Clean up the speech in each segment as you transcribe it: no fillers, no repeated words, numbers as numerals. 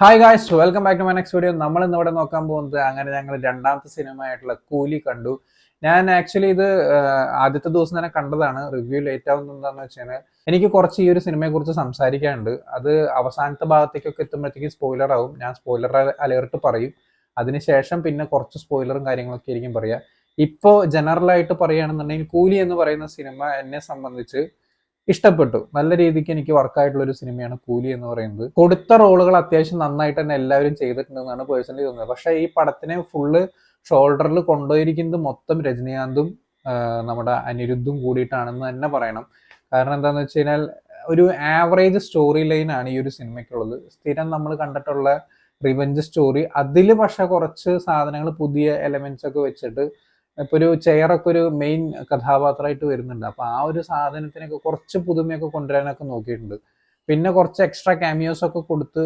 Hi guys, welcome back to my next video. നമ്മൾ ഇന്ന് ഇവിടെ നോക്കാൻ പോകുന്നത് അങ്ങനെ ഞങ്ങൾ രണ്ടാമത്തെ സിനിമ ആയിട്ടുള്ള കൂലി കണ്ടു. ഞാൻ ആക്ച്വലി ഇത് ആദ്യത്തെ ദിവസം തന്നെ കണ്ടതാണ്. റിവ്യൂ ലേറ്റ് ആവുന്നത് എന്താണെന്ന് വെച്ചാൽ എനിക്ക് കുറച്ച് ഈ ഒരു സിനിമയെ കുറിച്ച് സംസാരിക്കാനുണ്ട്. അത് അവസാനത്തെ ഭാഗത്തേക്കൊക്കെ എത്തുമ്പോഴത്തേക്ക് സ്പോയിലർ ആവും. ഞാൻ സ്പോയിലർ അലേർട്ട് പറയും. അതിനുശേഷം പിന്നെ കുറച്ച് സ്പോയിലറും കാര്യങ്ങളൊക്കെ ആയിരിക്കും പറയുക. ഇപ്പോൾ ജനറൽ ആയിട്ട് പറയുകയാണെന്നുണ്ടെങ്കിൽ കൂലി എന്ന് പറയുന്ന സിനിമ എന്നെ സംബന്ധിച്ച് ഇഷ്ടപ്പെട്ടു. നല്ല രീതിക്ക് എനിക്ക് വർക്കായിട്ടുള്ള ഒരു സിനിമയാണ് കൂലി എന്ന് പറയുന്നത്. കൊടുത്ത റോളുകൾ അത്യാവശ്യം നന്നായിട്ട് തന്നെ എല്ലാവരും ചെയ്തിട്ടുണ്ടെന്നാണ് പേഴ്സണലി തോന്നുന്നത്. പക്ഷേ ഈ പടത്തിനെ ഫുള്ള് ഷോൾഡറിൽ കൊണ്ടുപോയിരിക്കുന്നത് മൊത്തം രജനീകാന്തും നമ്മുടെ അനിരുദ്ധും കൂടിയിട്ടാണെന്ന് തന്നെ പറയണം. കാരണം എന്താണെന്ന് വെച്ച് കഴിഞ്ഞാൽ ഒരു ആവറേജ് സ്റ്റോറി ലൈനാണ് ഈ ഒരു സിനിമയ്ക്കുള്ളത്. സ്ഥിരം നമ്മൾ കണ്ടിട്ടുള്ള റിവെഞ്ച് സ്റ്റോറി, അതിൽ പക്ഷെ കുറച്ച് സാധനങ്ങൾ, പുതിയ എലമെന്റ്സ് ഒക്കെ വെച്ചിട്ട് ഇപ്പൊ ഒരു ചെയറൊക്കെ ഒരു മെയിൻ കഥാപാത്രമായിട്ട് വരുന്നുണ്ട്. അപ്പൊ ആ ഒരു സാധനത്തിനൊക്കെ കുറച്ച് പുതുമയൊക്കെ കൊണ്ടുവരാനൊക്കെ നോക്കിയിട്ടുണ്ട്. പിന്നെ കുറച്ച് എക്സ്ട്രാ ക്യാമിയോസ് ഒക്കെ കൊടുത്ത്,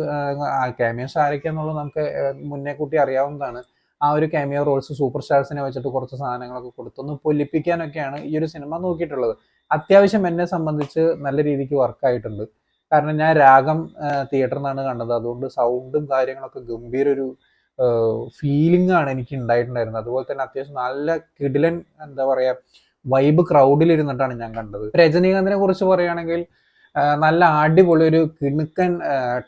ക്യാമിയോസ് ആരൊക്കെയാന്നുള്ളത് നമുക്ക് മുന്നേ കൂട്ടി അറിയാവുന്നതാണ്. ആ ഒരു ക്യാമിയോ റോൾസ് സൂപ്പർ സ്റ്റാർസിനെ വെച്ചിട്ട് കുറച്ച് സാധനങ്ങളൊക്കെ കൊടുത്തൊന്ന് പൊലിപ്പിക്കാനൊക്കെയാണ് ഈ ഒരു സിനിമ നോക്കിയിട്ടുള്ളത്. അത്യാവശ്യം എന്നെ സംബന്ധിച്ച് നല്ല രീതിക്ക് വർക്കായിട്ടുണ്ട്. കാരണം ഞാൻ രാഗം തിയേറ്ററിൽ നിന്നാണ് കണ്ടത്. അതുകൊണ്ട് സൗണ്ടും കാര്യങ്ങളൊക്കെ ഗംഭീര ഒരു ഫീലിംഗ് ആണ് എനിക്ക് ഉണ്ടായിട്ടുണ്ടായിരുന്നത്. അതുപോലെ തന്നെ അത്യാവശ്യം നല്ല കിടിലൻ, എന്താ പറയാ, വൈബ് ക്രൗഡിൽ ഇരുന്നിട്ടാണ് ഞാൻ കണ്ടത്. രജനീകാന്തിനെ കുറിച്ച് പറയുകയാണെങ്കിൽ നല്ല അടിപൊളി ഒരു കിണുക്കൻ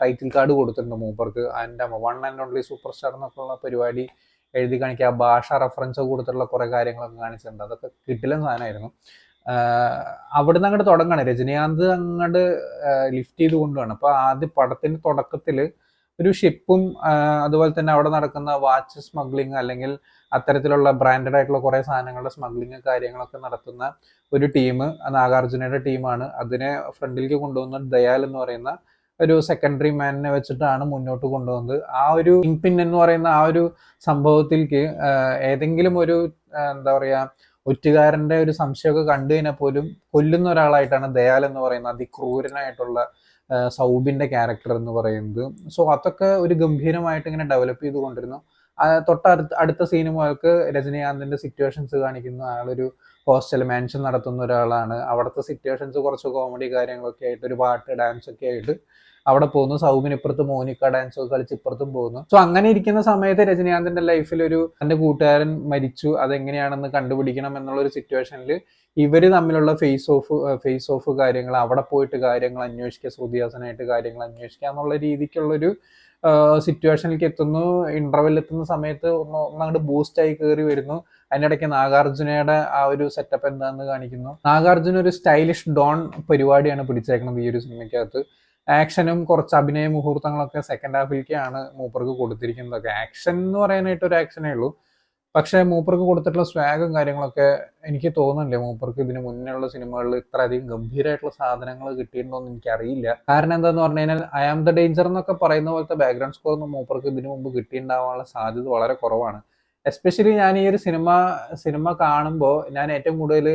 ടൈറ്റിൽ കാർഡ് കൊടുത്തിട്ടുണ്ട് മൂപ്പർക്ക്. അതിൻ്റെ one and only super star എന്നൊക്കെ ഉള്ള പരിപാടി എഴുതി കാണിക്കുക, ഭാഷ റെഫറൻസ് കൊടുത്തിട്ടുള്ള കുറെ കാര്യങ്ങളൊക്കെ കാണിച്ചിട്ടുണ്ട്. അതൊക്കെ കിടിലൻ സാധനമായിരുന്നു. അവിടുന്ന് അങ്ങോട്ട് തുടങ്ങാണ്, രജനീകാന്ത് അങ്ങോട്ട് ലിഫ്റ്റ് ചെയ്ത് കൊണ്ടുപോകണം. അപ്പൊ ആദ്യ പടത്തിന്റെ തുടക്കത്തിൽ ഒരു ഷിപ്പും അതുപോലെ തന്നെ അവിടെ നടക്കുന്ന വാച്ച് സ്മഗ്ലിങ് അല്ലെങ്കിൽ അത്തരത്തിലുള്ള ബ്രാൻഡഡ് ആയിട്ടുള്ള കുറെ സാധനങ്ങളുടെ സ്മഗ്ലിങ് കാര്യങ്ങളൊക്കെ നടത്തുന്ന ഒരു ടീം, നാഗാർജുനയുടെ ടീമാണ്. അതിനെ ഫ്രണ്ടിലേക്ക് കൊണ്ടുവന്ന ദയാൽ എന്ന് പറയുന്ന ഒരു സെക്കൻഡറി മാനിനെ വെച്ചിട്ടാണ് മുന്നോട്ട് കൊണ്ടുവന്നത്. ആ ഒരു പിൻ എന്ന് പറയുന്ന ആ ഒരു സംഭവത്തിലേക്ക് ഏതെങ്കിലും ഒരു എന്താ പറയാ ഒറ്റുകാരന്റെ ഒരു സംശയമൊക്കെ കണ്ടു കഴിഞ്ഞാൽ പോലും കൊല്ലുന്ന ഒരാളായിട്ടാണ് ദയാൽ എന്ന് പറയുന്ന അതിക്രൂരനായിട്ടുള്ള സൗബിന്റെ ക്യാരക്ടർ എന്ന് പറയുന്നത്. സോ അതൊക്കെ ഒരു ഗംഭീരമായിട്ട് ഇങ്ങനെ ഡെവലപ്പ് ചെയ്ത് കൊണ്ടിരുന്നു. അടുത്ത സീനുകൾക്ക് രജനീകാന്തിന്റെ സിറ്റുവേഷൻസ് കാണിക്കുന്നു. അയാളൊരു ഹോസ്റ്റൽ മാൻഷൻ നടത്തുന്ന ഒരാളാണ്. അവിടുത്തെ സിറ്റുവേഷൻസ് കുറച്ച് കോമഡി കാര്യങ്ങളൊക്കെ ആയിട്ട് ഒരു പാട്ട് ഡാൻസ് ഒക്കെ ആയിട്ട് അവിടെ പോകുന്നു. സൗബിന് ഇപ്പുറത്ത് മോനിക്ക ഡാൻസ് ഒക്കെ കളിച്ച് ഇപ്പുറത്തും പോകുന്നു. സോ അങ്ങനെ ഇരിക്കുന്ന സമയത്ത് രജനീകാന്തിന്റെ ലൈഫിൽ ഒരു തന്റെ കൂട്ടുകാരൻ മരിച്ചു, അതെങ്ങനെയാണെന്ന് കണ്ടുപിടിക്കണം എന്നുള്ള ഒരു സിറ്റുവേഷനിൽ ഇവര് തമ്മിലുള്ള ഫേസ് ഓഫ് കാര്യങ്ങൾ, അവിടെ പോയിട്ട് കാര്യങ്ങൾ അന്വേഷിക്കുക, ശ്രുതിഹാസനായിട്ട് കാര്യങ്ങൾ അന്വേഷിക്കുക എന്നുള്ള രീതിക്കുള്ളൊരു സിറ്റുവേഷനിലേക്ക് എത്തുന്നു. ഇന്റർവെൽ എത്തുന്ന സമയത്ത് ഒന്നങ്ങോട്ട് ബൂസ്റ്റ് ആയി കയറി വരുന്നു. അതിനിടയ്ക്ക് നാഗാർജുനയുടെ ആ ഒരു സെറ്റപ്പ് എന്താണെന്ന് കാണിക്കുന്നു. നാഗാർജുന ഒരു സ്റ്റൈലിഷ് ഡോൺ പരിപാടിയാണ് പിടിച്ചേക്കുന്നത് ഈ ഒരു സിനിമയ്ക്കകത്ത്. ആക്ഷനും കുറച്ച് അഭിനയ മുഹൂർത്തങ്ങളൊക്കെ സെക്കൻഡ് ഹാഫിലേക്കാണ് മൂപ്പർക്ക് കൊടുത്തിരിക്കുന്നതൊക്കെ. ആക്ഷൻ എന്ന് പറയാനായിട്ട് ഒരു ആക്ഷനേ ഉള്ളൂ. പക്ഷേ മൂപ്പർക്ക് കൊടുത്തിട്ടുള്ള സ്വാഗും കാര്യങ്ങളൊക്കെ എനിക്ക് തോന്നുന്നില്ല മൂപ്പർക്ക് ഇതിന് മുന്നേ ഉള്ള സിനിമകളിൽ ഇത്രയധികം ഗംഭീരമായിട്ടുള്ള സാധനങ്ങൾ കിട്ടിയിട്ടുണ്ടോ എന്ന് എനിക്കറിയില്ല. കാരണം എന്താന്ന് പറഞ്ഞു കഴിഞ്ഞാൽ ഐ ആം ദ ഡേഞ്ചർ എന്നൊക്കെ പറയുന്ന പോലത്തെ ബാക്ക്ഗ്രൗണ്ട് സ്കോർ ഒന്നും മൂപ്പർക്ക് ഇതിനു മുമ്പ് കിട്ടിയിട്ടുണ്ടാവാനുള്ള സാധ്യത വളരെ കുറവാണ്. എസ്പെഷ്യലി ഞാൻ ഈ ഒരു സിനിമ കാണുമ്പോൾ ഞാൻ ഏറ്റവും കൂടുതൽ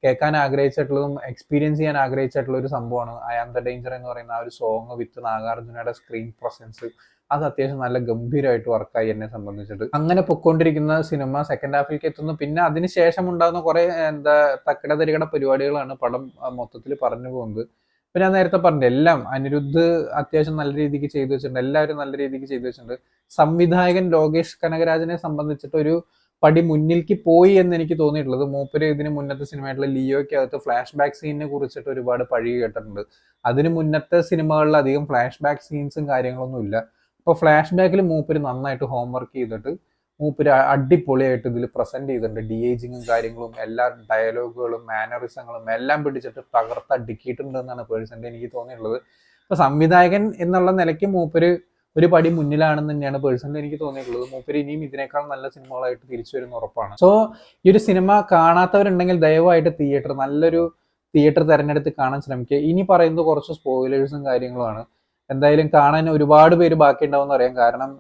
കേൾക്കാൻ ആഗ്രഹിച്ചിട്ടുള്ളതും എക്സ്പീരിയൻസ് ചെയ്യാൻ ആഗ്രഹിച്ചിട്ടുള്ള ഒരു സംഭവമാണ് ഐ ആം ദ ഡേഞ്ചർ എന്ന് പറയുന്ന ആ ഒരു സോങ് വിത്ത് നാഗാർജുനയുടെ സ്ക്രീൻ പ്രസൻസ്. അത് അത്യാവശ്യം നല്ല ഗംഭീരമായിട്ട് വർക്കായി എന്നെ സംബന്ധിച്ചിട്ട്. അങ്ങനെ പൊയ്ക്കൊണ്ടിരിക്കുന്ന സിനിമ സെക്കൻഡ് ഹാഫിലേക്ക് എത്തുന്നു. പിന്നെ അതിനുശേഷം ഉണ്ടാകുന്ന കുറെ തക്കിട തരികട പരിപാടികളാണ് പടം മൊത്തത്തിൽ പറഞ്ഞു പോകുന്നത്. ഇപ്പൊ ഞാൻ നേരത്തെ പറഞ്ഞു, എല്ലാം അനിരുദ്ധ് അത്യാവശ്യം നല്ല രീതിക്ക് ചെയ്തു വെച്ചിട്ടുണ്ട്. എല്ലാവരും നല്ല രീതിക്ക് ചെയ്തു വെച്ചിട്ടുണ്ട്. സംവിധായകൻ ലോകേഷ് കനകരാജിനെ സംബന്ധിച്ചിട്ട് ഒരു പടി മുന്നിലേക്ക് പോയി എന്ന് എനിക്ക് തോന്നിയിട്ടുള്ളത്. മൂപ്പര് ഇതിന് മുന്നത്തെ സിനിമയായിട്ടുള്ള ലിയോയ്ക്കകത്ത് ഫ്ലാഷ് ബാക്ക് സീനിനെ കുറിച്ചിട്ട് ഒരുപാട് പഴി കേട്ടിട്ടുണ്ട്. അതിന് മുന്നത്തെ സിനിമകളിൽ അധികം ഫ്ലാഷ് ബാക്ക് സീൻസും കാര്യങ്ങളൊന്നും ഇല്ല. അപ്പോൾ ഫ്ലാഷ് ബാക്കിൽ മൂപ്പര് നന്നായിട്ട് ഹോംവർക്ക് ചെയ്തിട്ട് മൂപ്പര് അടിപൊളിയായിട്ട് ഇതിൽ പ്രസന്റ് ചെയ്തിട്ടുണ്ട്. ഡി ഏജിങ്ങും കാര്യങ്ങളും എല്ലാ ഡയലോഗുകളും മാനറിസങ്ങളും എല്ലാം പിടിച്ചിട്ട് തകർത്തടിക്കിയിട്ടുണ്ട് എന്നാണ് പേഴ്സണലി എനിക്ക് തോന്നിയിട്ടുള്ളത്. ഇപ്പൊ സംവിധായകൻ എന്നുള്ള നിലയ്ക്ക് മൂപ്പര് ഒരു പടി മുന്നിലാണെന്ന് തന്നെയാണ് പേഴ്സണലി എനിക്ക് തോന്നിയിട്ടുള്ളത്. മൂപ്പര് ഇനിയും ഇതിനേക്കാൾ നല്ല സിനിമകളായിട്ട് തിരിച്ചു വരുന്ന ഉറപ്പാണ്. സോ ഈ ഒരു സിനിമ കാണാത്തവരുണ്ടെങ്കിൽ ദയവായിട്ട് നല്ലൊരു തിയേറ്റർ തിരഞ്ഞെടുത്ത് കാണാൻ ശ്രമിക്കുക. ഇനി പറയുന്നത് കുറച്ച് സ്പോയിലേഴ്സും കാര്യങ്ങളുമാണ്. എന്തായാലും കാണാൻ ഒരുപാട് പേര് ബാക്കി ഉണ്ടാവും അറിയാം. കാരണം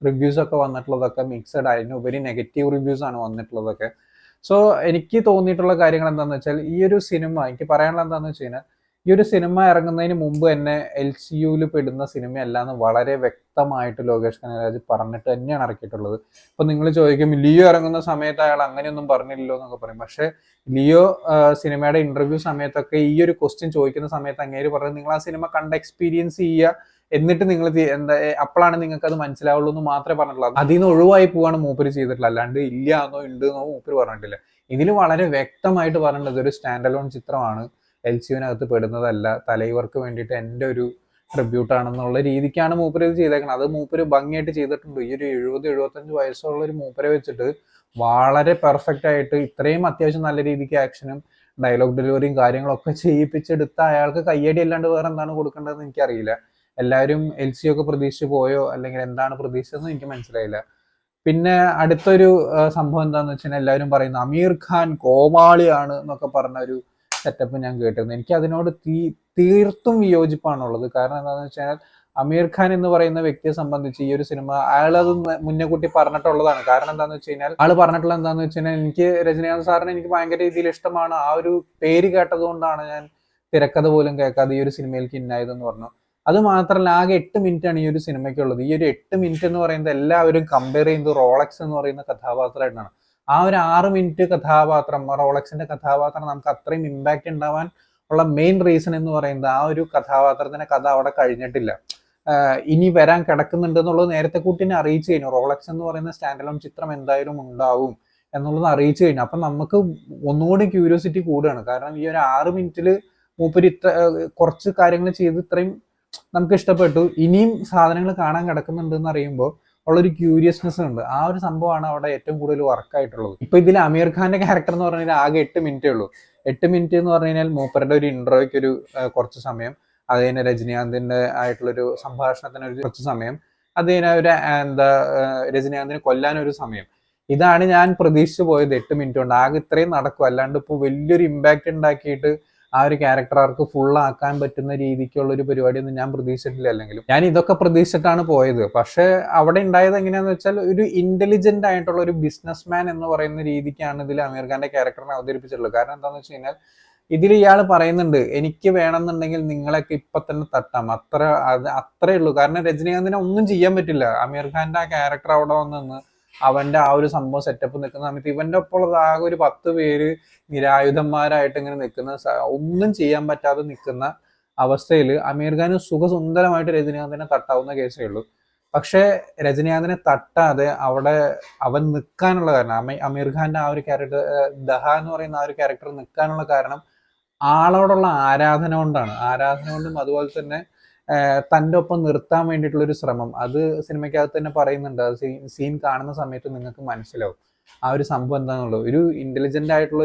റിവ്യൂസ് ഒക്കെ വന്നിട്ടുള്ളതൊക്കെ മിക്സഡ്, അതിനുപരി നെഗറ്റീവ് റിവ്യൂസ് ആണ് വന്നിട്ടുള്ളതൊക്കെ. സോ എനിക്ക് തോന്നിയിട്ടുള്ള കാര്യങ്ങൾ എന്താണെന്ന് വെച്ചാൽ, ഈ ഒരു സിനിമ എനിക്ക് പറയാനുള്ള എന്താണെന്ന് വെച്ച് കഴിഞ്ഞാൽ, ഈ ഒരു സിനിമ ഇറങ്ങുന്നതിന് മുമ്പ് തന്നെ LCUവിൽ പെടുന്ന സിനിമയല്ല എന്ന് വളരെ വ്യക്തമായിട്ട് ലോകേഷ് കനകരാജ് പറഞ്ഞിട്ട് തന്നെയാണ് ഇറക്കിയിട്ടുള്ളത്. അപ്പൊ നിങ്ങൾ ചോദിക്കും, ലിയോ ഇറങ്ങുന്ന സമയത്ത് അയാൾ അങ്ങനെയൊന്നും പറഞ്ഞില്ലല്ലോ എന്നൊക്കെ പറയും. പക്ഷെ ലിയോ സിനിമയുടെ ഇന്റർവ്യൂ സമയത്തൊക്കെ ഈ ഒരു ക്വസ്റ്റ്യൻ ചോദിക്കുന്ന സമയത്ത് അങ്ങേര് പറഞ്ഞത്, നിങ്ങൾ ആ സിനിമ കണ്ട് എക്സ്പീരിയൻസ് ചെയ്യുക, എന്നിട്ട് നിങ്ങൾ എന്താ അപ്പോഴാണ് നിങ്ങൾക്ക് അത് മനസ്സിലാവുള്ളൂ എന്ന് മാത്രമേ പറഞ്ഞിട്ടുള്ളൂ. അതിൽ നിന്ന് ഒഴിവായി പോവാണ് മൂപ്പര് ചെയ്തിട്ടുള്ളത്, അല്ലാണ്ട് ഇല്ല എന്നോ ഉണ്ട് എന്നോ മൂപ്പര് പറഞ്ഞിട്ടില്ല. ഇതിൽ വളരെ വ്യക്തമായിട്ട് പറഞ്ഞിട്ടുണ്ട് ഒരു സ്റ്റാൻഡ് അലോൺ ചിത്രമാണ്, LCUവിനകത്ത് പെടുന്നതല്ല, തലൈവർക്ക് വേണ്ടിയിട്ട് എൻ്റെ ഒരു ട്രിബ്യൂട്ട് ആണെന്നുള്ള രീതിക്കാണ് മൂപ്പര് ഇത് ചെയ്തേക്കുന്നത്. അത് മൂപ്പര് ഭംഗിയായിട്ട് ചെയ്തിട്ടുണ്ട്. ഈ ഒരു 70-75 വയസ്സുള്ള ഒരു മൂപ്പരെ വെച്ചിട്ട് വളരെ പെർഫെക്റ്റ് ആയിട്ട് ഇത്രയും അത്യാവശ്യം നല്ല രീതിക്ക് ആക്ഷനും ഡയലോഗ് ഡെലിവറിയും കാര്യങ്ങളൊക്കെ ചെയ്യിപ്പിച്ചെടുത്ത അയാൾക്ക് കയ്യടി അല്ലാണ്ട് വേറെ എന്താണ് കൊടുക്കേണ്ടതെന്ന് എനിക്കറിയില്ല. എല്ലാവരും LCU ഒക്കെ പ്രതീക്ഷിച്ച് പോയോ അല്ലെങ്കിൽ എന്താണ് പ്രതീക്ഷിച്ചതെന്ന് എനിക്ക് മനസ്സിലായില്ല. പിന്നെ അടുത്തൊരു സംഭവം എന്താന്ന് വെച്ചാൽ എല്ലാവരും പറയുന്നത് അമീർ ഖാൻ കോമാളിയാണ് എന്നൊക്കെ പറഞ്ഞ ഒരു സെറ്റപ്പ് ഞാൻ കേട്ടിരുന്നു. എനിക്ക് അതിനോട് തീർത്തും വിയോജിപ്പാണുള്ളത്. കാരണം എന്താണെന്ന് വെച്ചാൽ അമീർ ഖാൻ എന്ന് പറയുന്ന വ്യക്തിയെ സംബന്ധിച്ച് ഈ ഒരു സിനിമ അയാളത് മുന്നേ കൂട്ടി പറഞ്ഞിട്ടുള്ളതാണ്. കാരണം എന്താണെന്ന് വെച്ച് കഴിഞ്ഞാൽ ആള് പറഞ്ഞിട്ടുള്ള എന്താണെന്ന് വെച്ച് കഴിഞ്ഞാൽ എനിക്ക് രജനീകാന്ത് സാറിനെ എനിക്ക് ഭയങ്കര രീതിയിൽ ഇഷ്ടമാണ്, ആ ഒരു പേര് കേട്ടത് കൊണ്ടാണ് ഞാൻ തിരക്കഥ പോലും കേൾക്കാതെ ഈ ഒരു സിനിമയിലേക്ക് ഇന്നായതെന്ന് പറഞ്ഞു. അത് മാത്രമല്ല ആകെ 8 മിനിറ്റാണ് ഈ ഒരു സിനിമയ്ക്കുള്ളത്. ഈ ഒരു 8 മിനിറ്റ് എന്ന് പറയുന്നത് എല്ലാവരും കമ്പയർ ചെയ്യുന്നത് റോളക്സ് എന്ന് പറയുന്ന കഥാപാത്രമായിട്ടാണ്. ആ ഒരു 6 മിനിറ്റ് കഥാപാത്രം, റോളക്സിന്റെ കഥാപാത്രം നമുക്ക് അത്രയും ഇമ്പാക്റ്റ് ഉണ്ടാവാൻ ഉള്ള മെയിൻ റീസൺ എന്ന് പറയുന്നത് ആ ഒരു കഥാപാത്രത്തിന്റെ കഥ അവിടെ കഴിഞ്ഞിട്ടില്ല, ഇനി വരാൻ കിടക്കുന്നുണ്ട് എന്നുള്ളത് നേരത്തെ കൂട്ടിനെ അറിയിച്ചു കഴിഞ്ഞു. റോളക്സ് എന്ന് പറയുന്ന സ്റ്റാൻഡ് അലോൺ ചിത്രം എന്തായാലും ഉണ്ടാവും എന്നുള്ളത് അറിയിച്ചു കഴിഞ്ഞു. അപ്പം നമുക്ക് ഒന്നുകൂടി ക്യൂരിയോസിറ്റി കൂടുകയാണ്. കാരണം ഈ ഒരു 6 മിനിറ്റിൽ മൂപ്പര് കുറച്ച് കാര്യങ്ങൾ ചെയ്ത് ഇത്രയും നമുക്ക് ഇഷ്ടപ്പെട്ടു, ഇനിയും സാധനങ്ങൾ കാണാൻ കിടക്കുന്നുണ്ട് എന്ന് അറിയുമ്പോൾ ഉള്ളൊരു ക്യൂരിയസ്നെസ് ഉണ്ട്. ആ ഒരു സംഭവമാണ് അവിടെ ഏറ്റവും കൂടുതൽ വർക്കായിട്ടുള്ളത്. ഇപ്പൊ ഇതിൽ അമീർ ഖാന്റെ ക്യാരക്ടർ എന്ന് പറഞ്ഞു കഴിഞ്ഞാൽ ആകെ 8 മിനിറ്റേ ഉള്ളൂ. 8 മിനിറ്റ് എന്ന് പറഞ്ഞു കഴിഞ്ഞാൽ മൂപ്പരുടെ ഒരു ഇൻട്രോയ്ക്ക് ഒരു കുറച്ച് സമയം, അത് കഴിഞ്ഞ രജനീകാന്തിന്റെ ആയിട്ടുള്ളൊരു സംഭാഷണത്തിന് ഒരു കുറച്ച് സമയം, അത് കഴിഞ്ഞ ഒരു രജനീകാന്തിനെ കൊല്ലാനൊരു സമയം. ഇതാണ് ഞാൻ പ്രതീക്ഷിച്ചു പോയത്. 8 മിനിറ്റ് കൊണ്ട് ആകെ ഇത്രയും നടക്കും. അല്ലാണ്ട് ഇപ്പോൾ വലിയൊരു ഇമ്പാക്റ്റ് ഉണ്ടാക്കിയിട്ട് ആ ഒരു ക്യാരക്ടർ ആർക്ക് ഫുൾ ആക്കാൻ പറ്റുന്ന രീതിക്കുള്ള ഒരു പരിപാടിയൊന്നും ഞാൻ പ്രതീക്ഷിച്ചിട്ടില്ല. അല്ലെങ്കിലും ഞാൻ ഇതൊക്കെ പ്രതീക്ഷിച്ചിട്ടാണ് പോയത്. പക്ഷെ അവിടെ ഉണ്ടായത് എങ്ങനെയാന്ന് വെച്ചാൽ ഒരു ഇന്റലിജന്റ് ആയിട്ടുള്ള ഒരു ബിസിനസ്മാൻ എന്ന് പറയുന്ന രീതിക്കാണ് ഇതിൽ അമീർ ഖാന്റെ ക്യാരക്ടറിനെ അവതരിപ്പിച്ചിട്ടുള്ളത്. കാരണം എന്താണെന്ന് വെച്ച് കഴിഞ്ഞാൽ ഇതിൽ ഇയാൾ പറയുന്നുണ്ട് എനിക്ക് വേണമെന്നുണ്ടെങ്കിൽ നിങ്ങളൊക്കെ ഇപ്പൊ തന്നെ തട്ടാം, അത്രേ ഉള്ളൂ. കാരണം രജനീകാന്തിനെ ഒന്നും ചെയ്യാൻ പറ്റില്ല. അമീർ ഖാന്റെ ആ ക്യാരക്ടർ അവിടെ വന്ന് അവന്റെ ആ ഒരു സംഭവം സെറ്റപ്പ് നിൽക്കുന്ന സമയത്ത് ഇവന്റെ ഒപ്പം ആകെ ഒരു 10 പേര് നിരായുധന്മാരായിട്ട് ഇങ്ങനെ നിൽക്കുന്ന, ഒന്നും ചെയ്യാൻ പറ്റാതെ നിൽക്കുന്ന അവസ്ഥയിൽ അമീർ ഖാന് സുഖസുന്ദരമായിട്ട് രജനീകാന്തിനെ തട്ടാവുന്ന കേസേ ഉള്ളൂ. പക്ഷെ രജനീകാന്തിനെ തട്ടാതെ അവിടെ അവൻ നിൽക്കാനുള്ള കാരണം, അമീർ ഖാന്റെ ആ ഒരു ക്യാരക്ടർ, ദഹ എന്ന് പറയുന്ന ആ ഒരു ക്യാരക്ടർ നിൽക്കാനുള്ള കാരണം ആളോടുള്ള ആരാധന കൊണ്ടാണ്. ആരാധന കൊണ്ടും അതുപോലെ തന്നെ തൻ്റെ ഒപ്പം നിർത്താൻ വേണ്ടിയിട്ടുള്ള ഒരു ശ്രമം, അത് സിനിമയ്ക്കകത്ത് തന്നെ പറയുന്നുണ്ട്. അത് സീൻ കാണുന്ന സമയത്ത് നിങ്ങൾക്ക് മനസ്സിലാവും ആ ഒരു സംഭവം എന്താണെന്നുള്ളത്. ഒരു ഇന്റലിജന്റ് ആയിട്ടുള്ള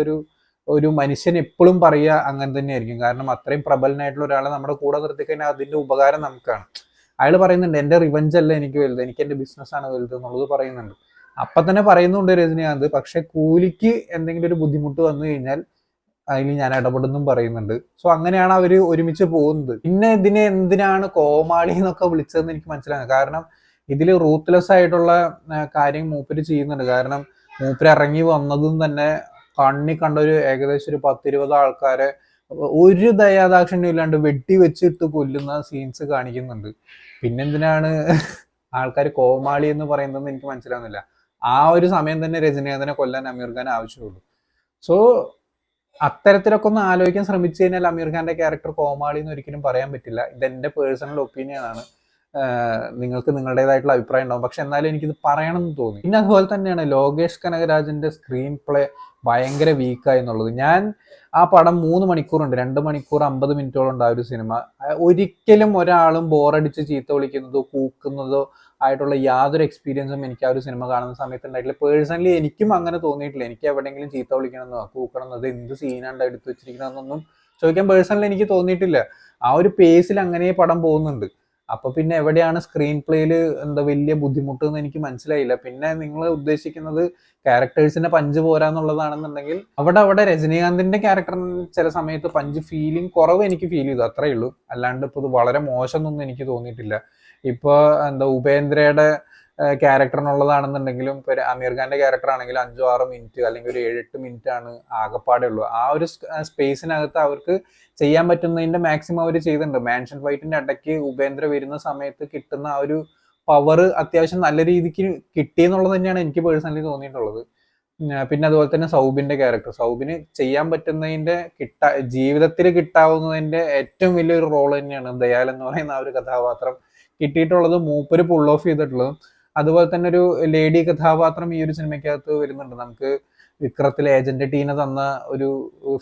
ഒരു മനുഷ്യൻ എപ്പോഴും പറയുക അങ്ങനെ തന്നെയായിരിക്കും. കാരണം അത്രയും പ്രബലനായിട്ടുള്ള ഒരാളെ നമ്മുടെ കൂടെ നിർത്തിക്കഴിഞ്ഞാൽ അതിന്റെ ഉപകാരം നമുക്കാണ്. അയാൾ പറയുന്നുണ്ട് എന്റെ റിവഞ്ച് അല്ല എനിക്ക് വലുത്, എനിക്ക് എന്റെ ബിസിനസ്സാണ് വലുത് എന്നുള്ളത് പറയുന്നുണ്ട്. അപ്പൊ തന്നെ പറയുന്നുണ്ട് രജനീകാന്ത്, പക്ഷെ കൂലിക്ക് എന്തെങ്കിലും ഒരു ബുദ്ധിമുട്ട് വന്നു കഴിഞ്ഞാൽ അതിൽ ഞാൻ ഇടപെടുന്നും പറയുന്നുണ്ട്. സോ അങ്ങനെയാണ് അവര് ഒരുമിച്ച് പോകുന്നത്. പിന്നെ ഇതിനെ എന്തിനാണ് കോമാളി എന്നൊക്കെ വിളിച്ചതെന്ന് എനിക്ക് മനസ്സിലാകുന്നത്. കാരണം ഇതിൽ റൂത്ത്ലെസ് ആയിട്ടുള്ള കാര്യം മൂപ്പര് ചെയ്യുന്നുണ്ട്. കാരണം മൂപ്പര് ഇറങ്ങി വന്നതും തന്നെ കണ്ണി കണ്ട ഒരു ഏകദേശം ഒരു 10-20 ആൾക്കാരെ ഒരു ദയാദാക്ഷിണ്യം ഇല്ലാണ്ട് വെട്ടി വെച്ചിട്ട് കൊല്ലുന്ന സീൻസ് കാണിക്കുന്നുണ്ട്. പിന്നെന്തിനാണ് ആൾക്കാർ കോമാളി എന്ന് പറയുന്നതെന്ന് എനിക്ക് മനസ്സിലാവുന്നില്ല. ആ ഒരു സമയം തന്നെ രജനീകാന്തിനെ കൊല്ലാൻ അമീർ ഖാൻ ആവശ്യമുള്ളൂ. സോ അത്തരത്തിലൊക്കെ ഒന്ന് ആലോചിക്കാൻ ശ്രമിച്ചു കഴിഞ്ഞാൽ അമീർ ഖാന്റെ ക്യാരക്ടർ കോമാളി എന്ന് ഒരിക്കലും പറയാൻ പറ്റില്ല. ഇതെന്റെ പേഴ്സണൽ ഒപ്പീനിയൻ ആണ്. നിങ്ങൾക്ക് നിങ്ങളുടേതായിട്ടുള്ള അഭിപ്രായം ഉണ്ടാവും. പക്ഷെ എന്നാലും എനിക്കിത് പറയണം എന്ന് തോന്നി. പിന്നെ അതുപോലെ തന്നെയാണ് ലോകേഷ് കനകരാജിന്റെ സ്ക്രീൻ പ്ലേ ഭയങ്കര വീക്കായി എന്നുള്ളത്. ഞാൻ ആ പടം 3 മണിക്കൂറുണ്ട്, 2 മണിക്കൂർ 50 മിനിറ്റോളം ഉണ്ട് ആ ഒരു സിനിമ. ഒരിക്കലും ഒരാളും ബോറടിച്ച് ചീത്ത വിളിക്കുന്നതോ കൂക്കുന്നതോ ആയിട്ടുള്ള യാതൊരു എക്സ്പീരിയൻസും എനിക്ക് ആ ഒരു സിനിമ കാണുന്ന സമയത്ത് ഉണ്ടായിട്ടില്ല. പേഴ്സണലി എനിക്കും അങ്ങനെ തോന്നിയിട്ടില്ല. എനിക്ക് എവിടെയെങ്കിലും ചീത്ത വിളിക്കണമെന്നോ കൂക്കണമെന്നോ അത് എന്ത് സീനാണ് എടുത്തു വെച്ചിരിക്കണമെന്നൊന്നും ചോദിക്കാൻ പേഴ്സണലി എനിക്ക് തോന്നിയിട്ടില്ല. ആ ഒരു പേസിൽ അങ്ങനെ പടം പോകുന്നുണ്ട്. അപ്പൊ പിന്നെ എവിടെയാണ് സ്ക്രീൻ പ്ലേയിൽ എന്താ വലിയ ബുദ്ധിമുട്ട് എന്ന് എനിക്ക് മനസ്സിലായില്ല. പിന്നെ നിങ്ങൾ ഉദ്ദേശിക്കുന്നത് ക്യാരക്ടേഴ്സിന്റെ പഞ്ച് പോരാന്നുള്ളതാണെന്നുണ്ടെങ്കിൽ അവിടെ രജനീകാന്തിന്റെ ക്യാരക്ടറിന് ചില സമയത്ത് പഞ്ച് ഫീലിംഗ് കുറവ് എനിക്ക് ഫീൽ ചെയ്തു, അത്രേ ഉള്ളൂ. അല്ലാണ്ട് ഇപ്പൊ ഇത് വളരെ മോശം എന്നൊന്നും എനിക്ക് തോന്നിയിട്ടില്ല. ഇപ്പൊ എന്താ ഉപേന്ദ്രയുടെ ക്യാരക്ടറിനുള്ളതാണെന്നുണ്ടെങ്കിലും ഇപ്പൊ അമീർ ഖാന്റെ ക്യാരക്ടർ ആണെങ്കിൽ 5-6 മിനിറ്റ് അല്ലെങ്കിൽ ഒരു 7-8 മിനിറ്റ് ആണ് ആകപ്പാടെ ഉള്ളൂ. ആ ഒരു സ്പേസിനകത്ത് അവർക്ക് ചെയ്യാൻ പറ്റുന്നതിന്റെ മാക്സിമം അവർ ചെയ്തിട്ടുണ്ട്. മാൻഷൻ ഫൈറ്റിന്റെ ഇടയ്ക്ക് ഉപേന്ദ്ര വരുന്ന സമയത്ത് കിട്ടുന്ന ആ ഒരു പവർ അത്യാവശ്യം നല്ല രീതിക്ക് കിട്ടി എന്നുള്ളത് തന്നെയാണ് എനിക്ക് പേഴ്സണലി തോന്നിയിട്ടുള്ളത്. പിന്നെ അതുപോലെ തന്നെ സൗബിന്റെ ക്യാരക്ടർ, സൗബിന് ചെയ്യാൻ പറ്റുന്നതിന്റെ ജീവിതത്തിൽ കിട്ടാവുന്നതിന്റെ ഏറ്റവും വലിയൊരു റോൾ തന്നെയാണ് ദയാൽ എന്ന് പറയുന്ന ആ ഒരു കഥാപാത്രം കിട്ടിയിട്ടുള്ളത് മൂപ്പര് പുൾ ഓഫ് ചെയ്തിട്ടുള്ളതും. അതുപോലെ തന്നെ ഒരു ലേഡി കഥാപാത്രം ഈ ഒരു സിനിമയ്ക്കകത്ത് വരുന്നുണ്ട്. നമുക്ക് വിക്രത്തിലെ ഏജന്റ് ടീന തന്ന ഒരു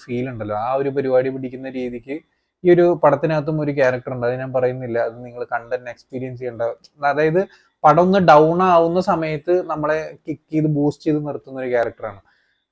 ഫീൽ ഉണ്ടല്ലോ, ആ ഒരു പരിപാടി പിടിക്കുന്ന രീതിക്ക് ഈ ഒരു പടത്തിനകത്തും ഒരു ക്യാരക്ടർ ഉണ്ട്. അത് ഞാൻ പറയുന്നില്ല, അത് നിങ്ങൾ കണ്ട് തന്നെ എക്സ്പീരിയൻസ് ചെയ്യേണ്ട. അതായത് പടം ഒന്ന് ഡൗൺ ആവുന്ന സമയത്ത് നമ്മളെ കിക്ക് ചെയ്ത് ബൂസ്റ്റ് ചെയ്ത് നിർത്തുന്ന ഒരു ക്യാരക്ടറാണ്.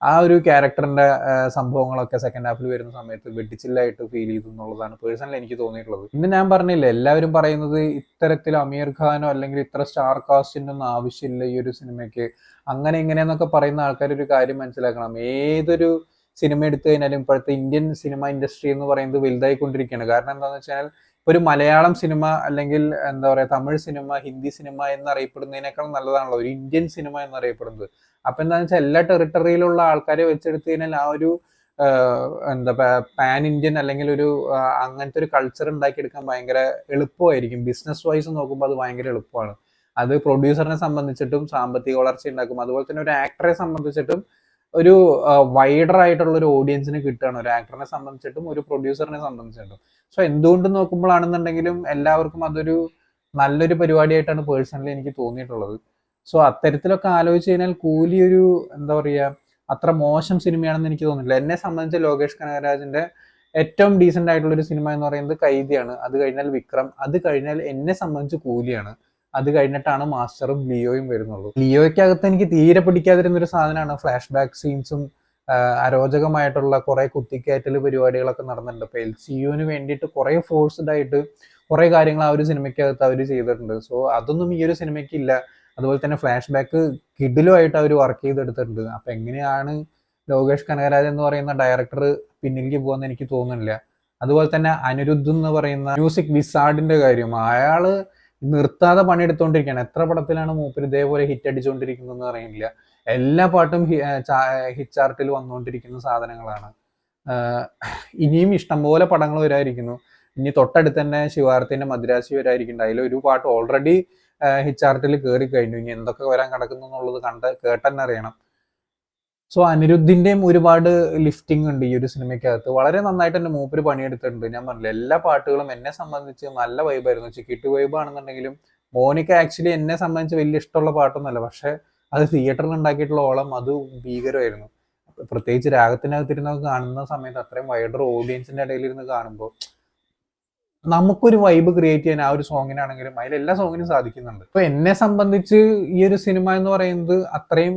ആ ഒരു ക്യാരക്ടറിന്റെ സംഭവങ്ങളൊക്കെ സെക്കൻഡ് ഹാഫിൽ വരുന്ന സമയത്ത് വെട്ടിച്ചില്ലായിട്ട് ഫീൽ ചെയ്തു എന്നുള്ളതാണ് പേഴ്സണലി എനിക്ക് തോന്നിയിട്ടുള്ളത്. ഇന്ന് ഞാൻ പറഞ്ഞില്ലേ, എല്ലാവരും പറയുന്നത് ഇത്തരത്തിൽ അമീർ ഖാനോ അല്ലെങ്കിൽ ഇത്ര സ്റ്റാർ കാസ്റ്റിന്റെ ഒന്നും ആവശ്യമില്ല ഈ ഒരു സിനിമയ്ക്ക്, അങ്ങനെ ഇങ്ങനെയെന്നൊക്കെ പറയുന്ന ആൾക്കാർ ഒരു കാര്യം മനസ്സിലാക്കണം. ഏതൊരു സിനിമ എടുത്തു കഴിഞ്ഞാലും ഇപ്പോഴത്തെ ഇന്ത്യൻ സിനിമ ഇൻഡസ്ട്രി എന്ന് പറയുന്നത് വലുതായിക്കൊണ്ടിരിക്കുകയാണ്. കാരണം എന്താണെന്ന് വെച്ചാൽ ഇപ്പൊ ഒരു മലയാളം സിനിമ അല്ലെങ്കിൽ എന്താ പറയാ തമിഴ് സിനിമ, ഹിന്ദി സിനിമ എന്നറിയപ്പെടുന്നതിനേക്കാൾ നല്ലതാണല്ലോ ഒരു ഇന്ത്യൻ സിനിമ എന്നറിയപ്പെടുന്നത്. അപ്പൊ എന്താണെന്ന് വെച്ചാൽ എല്ലാ ടെറിട്ടറിയിലുള്ള ആൾക്കാരെ വെച്ചെടുത്ത് കഴിഞ്ഞാൽ ആ ഒരു എന്താ പാൻ ഇന്ത്യൻ അല്ലെങ്കിൽ ഒരു അങ്ങനത്തെ ഒരു കൾച്ചർ ഉണ്ടാക്കിയെടുക്കാൻ ഭയങ്കര എളുപ്പമായിരിക്കും. ബിസിനസ് വൈസ് നോക്കുമ്പോൾ അത് ഭയങ്കര എളുപ്പമാണ്. അത് പ്രൊഡ്യൂസറിനെ സംബന്ധിച്ചിട്ടും സാമ്പത്തിക വളർച്ച ഉണ്ടാക്കും. അതുപോലെ തന്നെ ഒരു ആക്ടറെ സംബന്ധിച്ചിട്ടും ഒരു വൈഡർ ആയിട്ടുള്ള ഒരു ഓഡിയൻസിന് കിട്ടുകയാണ്, ഒരു ആക്ടറിനെ സംബന്ധിച്ചിട്ടും ഒരു പ്രൊഡ്യൂസറിനെ സംബന്ധിച്ചിട്ടും. സോ എന്തുകൊണ്ട് നോക്കുമ്പോഴാണെന്നുണ്ടെങ്കിലും എല്ലാവർക്കും അതൊരു നല്ലൊരു പരിപാടിയായിട്ടാണ് പേഴ്സണലി എനിക്ക് തോന്നിയിട്ടുള്ളത്. സോ അത്തരത്തിലൊക്കെ ആലോചിച്ച് കഴിഞ്ഞാൽ കൂലി ഒരു എന്താ പറയുക അത്ര മോശം സിനിമയാണെന്ന് എനിക്ക് തോന്നുന്നില്ല. എന്നെ സംബന്ധിച്ച് ലോകേഷ് കനകരാജിന്റെ ഏറ്റവും ഡീസെന്റ് ആയിട്ടുള്ള ഒരു സിനിമ എന്ന് പറയുന്നത് കൈദിയാണ്. അത് കഴിഞ്ഞാൽ വിക്രം, അത് കഴിഞ്ഞാൽ എന്നെ സംബന്ധിച്ച് കൂലിയാണ്, അത് കഴിഞ്ഞിട്ടാണ് മാസ്റ്ററും ലിയോയും വരുന്നുള്ളൂ. ലിയോയ്ക്കകത്ത് എനിക്ക് തീരെ പിടിക്കാതിരുന്ന ഒരു സാധനമാണ് ഫ്ലാഷ് ബാക്ക് സീൻസും അരോചകമായിട്ടുള്ള കുറെ കുത്തിക്കയറ്റൽ പരിപാടികളൊക്കെ നടന്നിട്ടുണ്ട്. അപ്പൊ LCUവിന് വേണ്ടിയിട്ട് കുറെ ഫോഴ്സ്ഡ് ആയിട്ട് കുറെ കാര്യങ്ങൾ ആ ഒരു സിനിമയ്ക്കകത്ത് അവർ ചെയ്തിട്ടുണ്ട്. സോ അതൊന്നും ഈ ഒരു സിനിമയ്ക്ക് ഇല്ല. അതുപോലെ തന്നെ ഫ്ലാഷ് ബാക്ക് കിഡിലുമായിട്ട് അവർ വർക്ക് ചെയ്തെടുത്തിട്ടുണ്ട്. അപ്പൊ എങ്ങനെയാണ് ലോകേഷ് കനകരാജ് എന്ന് പറയുന്ന ഡയറക്ടർ പിന്നിലേക്ക് പോകുന്ന എനിക്ക് തോന്നുന്നില്ല. അതുപോലെ തന്നെ അനിരുദ്ധ് എന്ന് പറയുന്ന മ്യൂസിക് വിസാർഡിന്റെ കാര്യം, അയാള് നിർത്താതെ പണിയെടുത്തോണ്ടിരിക്കുകയാണ്. എത്ര പടത്തിലാണ് മൂപ്പര് ഇതേപോലെ ഹിറ്റ് അടിച്ചുകൊണ്ടിരിക്കുന്നതെന്ന് അറിയില്ല. എല്ലാ പാട്ടും ഹിറ്റ് ചാർട്ടിൽ വന്നുകൊണ്ടിരിക്കുന്ന സാധനങ്ങളാണ്. ഇനിയും ഇഷ്ടംപോലെ പടങ്ങൾ വരാതിരിക്കുന്നു. ഇനി തൊട്ടടുത്ത് തന്നെ ശിവാർത്തിന്റെ മദ്രാസി വരാതിരിക്കുന്നുണ്ട്. അതിൽ ഒരു പാട്ട് ഓൾറെഡി ഹിറ്റ് ചാർട്ടിൽ കയറി കഴിഞ്ഞു. ഇനി എന്തൊക്കെ വരാൻ കിടക്കുന്നു എന്നുള്ളത് കേട്ടെന്നെ അറിയണം. സോ അനിരുദ്ധിന്റെയും ഒരുപാട് ലിഫ്റ്റിംഗ് ഉണ്ട് ഈ ഒരു സിനിമയ്ക്കകത്ത്. വളരെ നന്നായിട്ട് തന്നെ മൂപ്പര് പണിയെടുത്തിട്ടുണ്ട്. ഞാൻ പറഞ്ഞില്ല, എല്ലാ പാട്ടുകളും എന്നെ സംബന്ധിച്ച് നല്ല വൈബായിരുന്നു. ചിക്കിട്ട് വൈബ് ആണെന്നുണ്ടെങ്കിലും മോനിക്ക ആക്ച്വലി എന്നെ സംബന്ധിച്ച് വലിയ ഇഷ്ടമുള്ള പാട്ടൊന്നുമല്ല, പക്ഷെ അത് തിയേറ്ററിൽ ഉണ്ടാക്കിയിട്ടുള്ള ഓളം അത് ഭീകരമായിരുന്നു. പ്രത്യേകിച്ച് രാഗത്തിനകത്തിരുന്ന് കാണുന്ന സമയത്ത് അത്രയും വൈഡർ ഓഡിയൻസിന്റെ ഇടയിൽ ഇരുന്ന് കാണുമ്പോൾ നമുക്കൊരു വൈബ് ക്രിയേറ്റ് ചെയ്യാൻ ആ ഒരു സോങ്ങിനാണെങ്കിലും അതിലെല്ലാ സോങ്ങിനും സാധിക്കുന്നുണ്ട്. ഇപ്പൊ എന്നെ സംബന്ധിച്ച് ഈ ഒരു സിനിമ എന്ന് പറയുന്നത് അത്രയും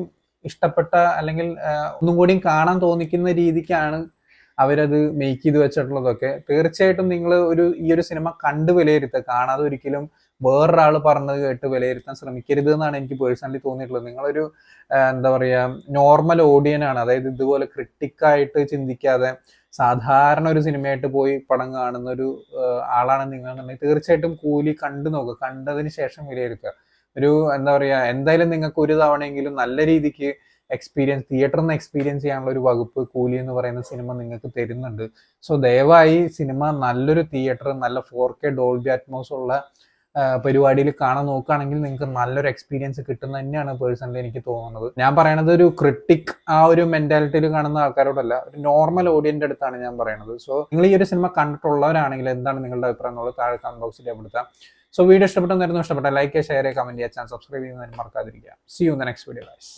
ഇഷ്ടപ്പെട്ട അല്ലെങ്കിൽ ഒന്നും കൂടിയും കാണാൻ തോന്നിക്കുന്ന രീതിക്കാണ് അവരത് മേക്ക് ചെയ്ത് വെച്ചിട്ടുള്ളതൊക്കെ. തീർച്ചയായിട്ടും നിങ്ങൾ ഈ ഒരു സിനിമ കണ്ട് വിലയിരുത്തുക, കാണാതെ ഒരിക്കലും വേറൊരാൾ പറഞ്ഞത് കേട്ട് വിലയിരുത്താൻ ശ്രമിക്കരുത് എന്നാണ് എനിക്ക് പേഴ്സണലി തോന്നിയിട്ടുള്ളത്. നിങ്ങളൊരു എന്താ പറയുക നോർമൽ ഓഡിയനാണ്, അതായത് ഇതുപോലെ ക്രിട്ടിക്കായിട്ട് ചിന്തിക്കാതെ സാധാരണ ഒരു സിനിമയായിട്ട് പോയി പടം കാണുന്ന ഒരു ആളാണ് നിങ്ങളെന്നുണ്ടെങ്കിൽ തീർച്ചയായിട്ടും കൂലി കണ്ടു നോക്കുക, കണ്ടതിന് ശേഷം വിലയിരുത്തുക. ഒരു എന്താ പറയുക എന്തായാലും നിങ്ങൾക്ക് ഒരു തവണയെങ്കിലും നല്ല രീതിക്ക് തിയേറ്ററിൽ നിന്ന് എക്സ്പീരിയൻസ് ചെയ്യാനുള്ള ഒരു വകുപ്പ് കൂലി എന്ന് പറയുന്ന സിനിമ നിങ്ങൾക്ക് തരുന്നുണ്ട്. സോ ദയവായി സിനിമ നല്ലൊരു തിയേറ്റർ, നല്ല 4K ഡോൾബി അറ്റ്മോസ് ഉള്ള പരിപാടിയിൽ കാണാൻ നോക്കുകയാണെങ്കിൽ നിങ്ങൾക്ക് നല്ലൊരു എക്സ്പീരിയൻസ് കിട്ടുന്ന തന്നെയാണ് പേഴ്സണലി എനിക്ക് തോന്നുന്നത്. ഞാൻ പറയണത് ഒരു ക്രിട്ടിക് ആ ഒരു മെന്റാലിറ്റിയിൽ കാണുന്ന ആൾക്കാരോടല്ല, ഒരു നോർമൽ ഓഡിയന്റെ അടുത്താണ് ഞാൻ പറയുന്നത്. സോ നിങ്ങൾ ഈ ഒരു സിനിമ കണ്ടിട്ടുള്ളവരാണെങ്കിൽ എന്താണ് നിങ്ങളുടെ അഭിപ്രായം എന്നുള്ളത് താഴെ കമന്റ് ബോക്സിൽ രേഖപ്പെടുത്താം. സോ വീഡിയോ ഇഷ്ടപ്പെട്ടെന്നായിരുന്നു, ഇഷ്ടപ്പെട്ട ലൈക്ക്, ഷെയർ, കമന്റ് ചെയ്യുക, ചാനൽ സബ്സ്ക്രൈബ് ചെയ്യുന്നതിന് മറക്കാതിരിക്കുക. See you in the next video guys.